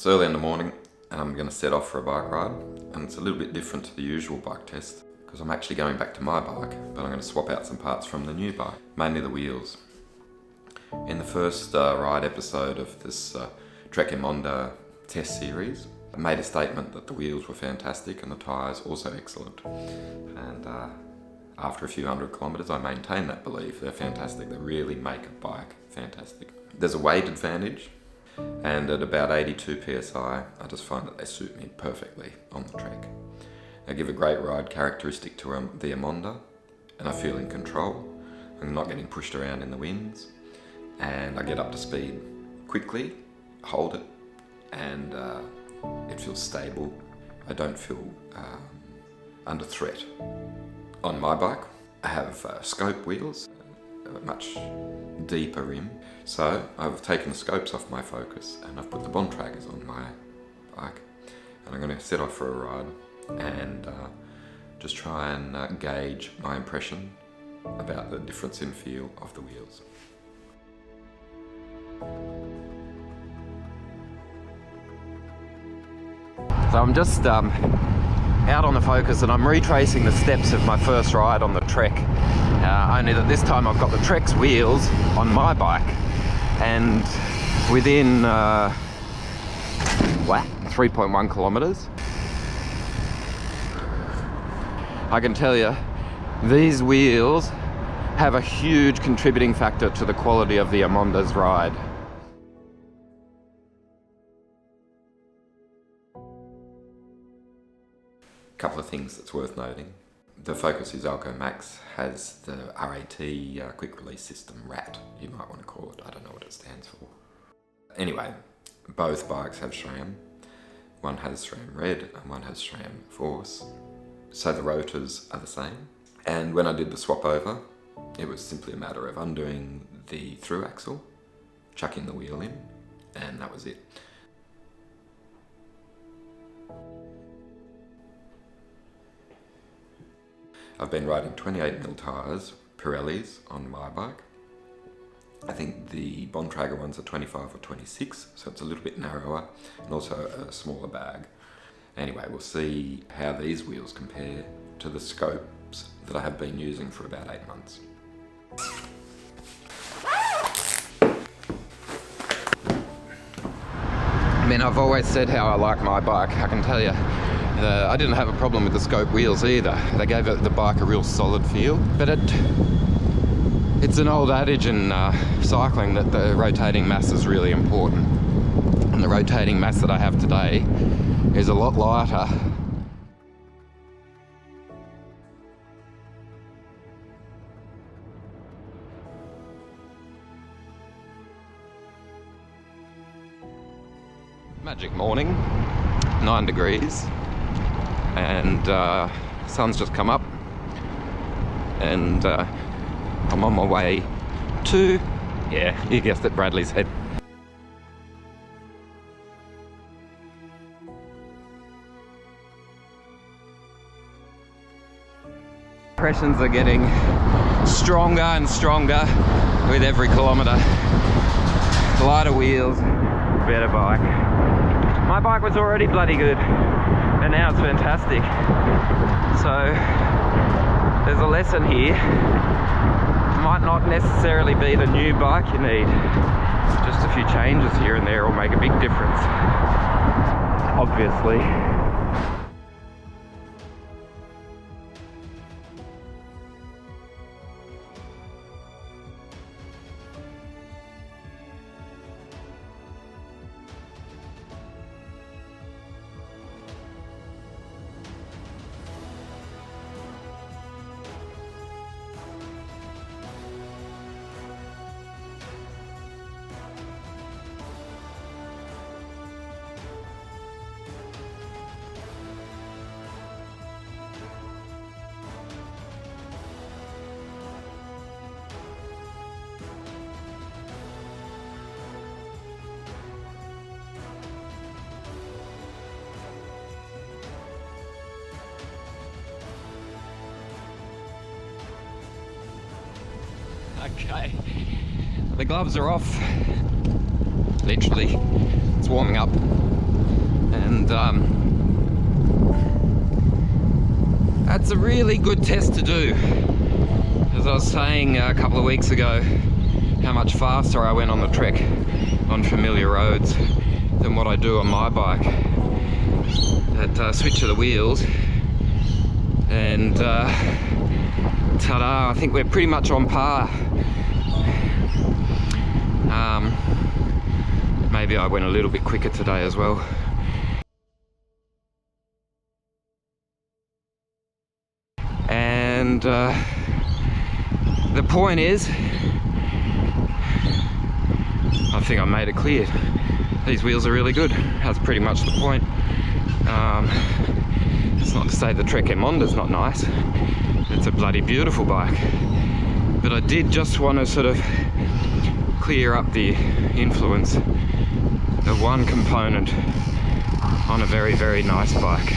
It's early in the morning and I'm going to set off for a bike ride, and it's a little bit different to the usual bike test because I'm actually going back to my bike, but I'm going to swap out some parts from the new bike, mainly the wheels. In the first ride episode of this Trek Emonda test series, I made a statement that the wheels were fantastic and the tyres also excellent, and after a few hundred kilometres I maintain that belief. They're fantastic, they really make a bike fantastic. There's a weight advantage, and at about 82 psi I just find that they suit me perfectly on the Trek. They give a great ride characteristic to the Emonda, and I feel in control. I'm not getting pushed around in the winds, and I get up to speed quickly, hold it, and it feels stable. I don't feel under threat. On my bike I have scope wheels, a much deeper rim, so I've taken the scopes off my Focus and I've put the Bontragers on my bike, and I'm going to set off for a ride and just try and gauge my impression about the difference in feel of the wheels. So I'm just out on the Focus and I'm retracing the steps of my first ride on the Trek, only that this time I've got the Trek's wheels on my bike, and within 3.1 kilometres I can tell you these wheels have a huge contributing factor to the quality of the Emonda's ride. Couple of things that's worth noting. The Focus Alco Max has the RAT quick release system, RAT you might want to call it, I don't know what it stands for. Anyway, both bikes have SRAM. One has SRAM Red and one has SRAM Force, so the rotors are the same. And when I did the swap over, it was simply a matter of undoing the through axle, chucking the wheel in, and that was it. I've been riding 28mm tyres, Pirellis, on my bike. I think the Bontrager ones are 25 or 26, so it's a little bit narrower and also a smaller bag. Anyway, we'll see how these wheels compare to the scopes that I have been using for about 8 months. I mean, I've always said how I like my bike. I can tell you, I didn't have a problem with the scope wheels either. They gave the bike a real solid feel, but it's an old adage in cycling that the rotating mass is really important. And the rotating mass that I have today is a lot lighter. Magic morning, 9 degrees, and sun's just come up, and I'm on my way to, yeah, you guessed it, Bradley's Head. Impressions are getting stronger and stronger with every kilometre. Lighter wheels, better bike. My bike was already bloody good, and now it's fantastic. So there's a lesson here. It might not necessarily be the new bike you need. Just a few changes here and there will make a big difference, obviously. Okay, the gloves are off, literally, it's warming up. And that's a really good test to do. As I was saying a couple of weeks ago, how much faster I went on the Trek on familiar roads than what I do on my bike. That switch of the wheels, and ta-da, I think we're pretty much on par. Maybe I went a little bit quicker today as well. And the point is, I think I made it clear, these wheels are really good. That's pretty much the point. It's not to say the Trek Emonda's not nice. It's a bloody beautiful bike. But I did just want to sort of clear up the influence of one component on a very, very nice bike.